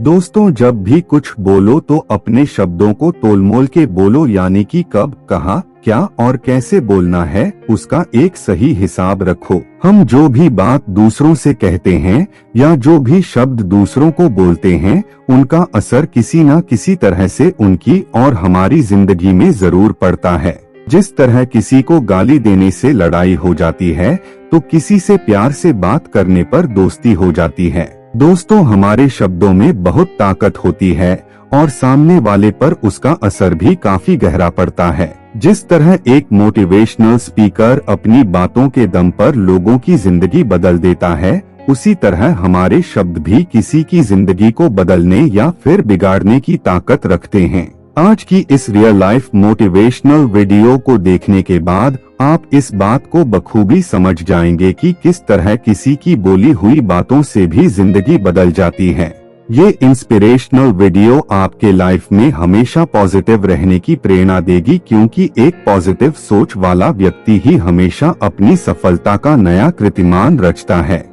दोस्तों, जब भी कुछ बोलो तो अपने शब्दों को तोलमोल के बोलो, यानी कि कब, कहाँ, क्या और कैसे बोलना है उसका एक सही हिसाब रखो। हम जो भी बात दूसरों से कहते हैं या जो भी शब्द दूसरों को बोलते हैं, उनका असर किसी न किसी तरह से उनकी और हमारी जिंदगी में जरूर पड़ता है। जिस तरह किसी को गाली देने से लड़ाई हो जाती है, तो किसी से प्यार से बात करने पर दोस्ती हो जाती है। दोस्तों, हमारे शब्दों में बहुत ताकत होती है और सामने वाले पर उसका असर भी काफी गहरा पड़ता है। जिस तरह एक मोटिवेशनल स्पीकर अपनी बातों के दम पर लोगों की जिंदगी बदल देता है, उसी तरह हमारे शब्द भी किसी की जिंदगी को बदलने या फिर बिगाड़ने की ताकत रखते हैं। आज की इस रियल लाइफ मोटिवेशनल वीडियो को देखने के बाद आप इस बात को बखूबी समझ जाएंगे कि किस तरह किसी की बोली हुई बातों से भी जिंदगी बदल जाती है। ये इंस्पिरेशनल वीडियो आपके लाइफ में हमेशा पॉजिटिव रहने की प्रेरणा देगी, क्योंकि एक पॉजिटिव सोच वाला व्यक्ति ही हमेशा अपनी सफलता का नया कीर्तिमान रचता है।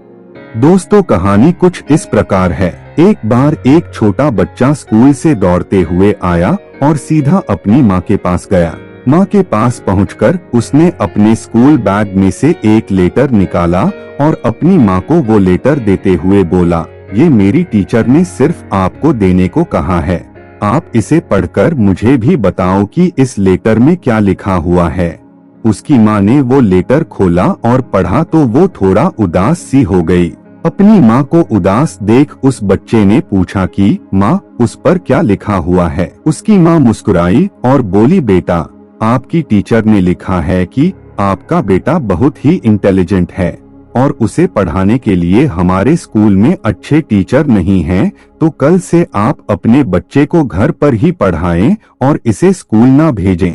दोस्तों, कहानी कुछ इस प्रकार है। एक बार एक छोटा बच्चा स्कूल से दौड़ते हुए आया और सीधा अपनी माँ के पास गया। माँ के पास पहुंचकर उसने अपने स्कूल बैग में से एक लेटर निकाला और अपनी माँ को वो लेटर देते हुए बोला, ये मेरी टीचर ने सिर्फ आपको देने को कहा है, आप इसे पढ़कर मुझे भी बताओ कि इस लेटर में क्या लिखा हुआ है। उसकी माँ ने वो लेटर खोला और पढ़ा तो वो थोड़ा उदास सी हो गई। अपनी माँ को उदास देख उस बच्चे ने पूछा कि माँ, उस पर क्या लिखा हुआ है। उसकी माँ मुस्कुराई और बोली, बेटा, आपकी टीचर ने लिखा है कि आपका बेटा बहुत ही इंटेलिजेंट है और उसे पढ़ाने के लिए हमारे स्कूल में अच्छे टीचर नहीं हैं, तो कल से आप अपने बच्चे को घर पर ही पढ़ाएं और इसे स्कूल ना भेजें।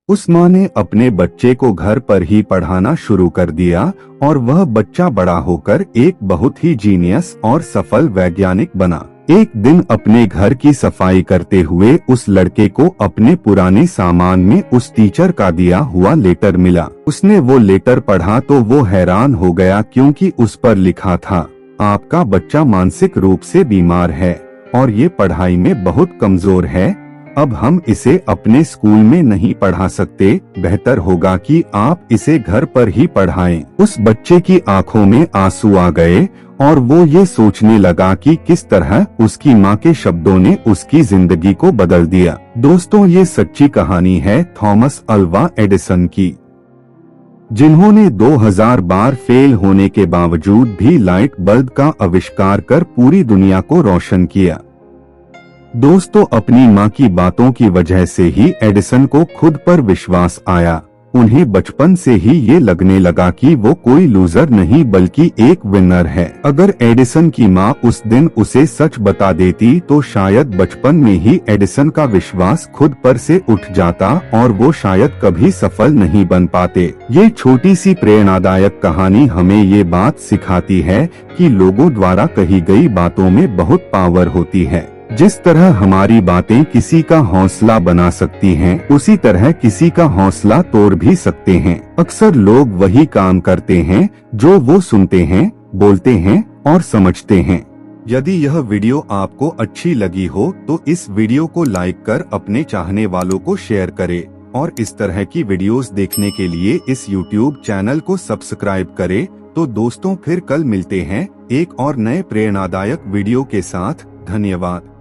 उस माँ ने अपने बच्चे को घर पर ही पढ़ाना शुरू कर दिया और वह बच्चा बड़ा होकर एक बहुत ही जीनियस और सफल वैज्ञानिक बना। एक दिन अपने घर की सफाई करते हुए उस लड़के को अपने पुराने सामान में उस टीचर का दिया हुआ लेटर मिला। उसने वो लेटर पढ़ा तो वो हैरान हो गया, क्योंकि उस पर लिखा था, आपका बच्चा मानसिक रूप से बीमार है और ये पढ़ाई में बहुत कमजोर है। अब हम इसे अपने स्कूल में नहीं पढ़ा सकते, बेहतर होगा कि आप इसे घर पर ही पढ़ाएं। उस बच्चे की आंखों में आंसू आ गए और वो ये सोचने लगा कि किस तरह उसकी माँ के शब्दों ने उसकी जिंदगी को बदल दिया। दोस्तों, ये सच्ची कहानी है थॉमस अल्वा एडिसन की, जिन्होंने 2000 बार फेल होने के बावजूद भी लाइट बल्ब का आविष्कार कर पूरी दुनिया को रोशन किया। दोस्तों, अपनी माँ की बातों की वजह से ही एडिसन को खुद पर विश्वास आया। उन्हें बचपन से ही ये लगने लगा कि वो कोई लूजर नहीं बल्कि एक विनर है। अगर एडिसन की माँ उस दिन उसे सच बता देती तो शायद बचपन में ही एडिसन का विश्वास खुद पर से उठ जाता और वो शायद कभी सफल नहीं बन पाते। ये छोटी सी प्रेरणादायक कहानी हमें ये बात सिखाती है कि लोगों द्वारा कही गई बातों में बहुत पावर होती है। जिस तरह हमारी बातें किसी का हौसला बना सकती हैं, उसी तरह किसी का हौसला तोड़ भी सकते हैं। अक्सर लोग वही काम करते हैं जो वो सुनते हैं, बोलते हैं और समझते हैं। यदि यह वीडियो आपको अच्छी लगी हो तो इस वीडियो को लाइक कर अपने चाहने वालों को शेयर करें और इस तरह की वीडियोस देखने के लिए इस YouTube चैनल को सब्सक्राइब करें। तो दोस्तों, फिर कल मिलते हैं एक और नए प्रेरणादायक वीडियो के साथ। धन्यवाद।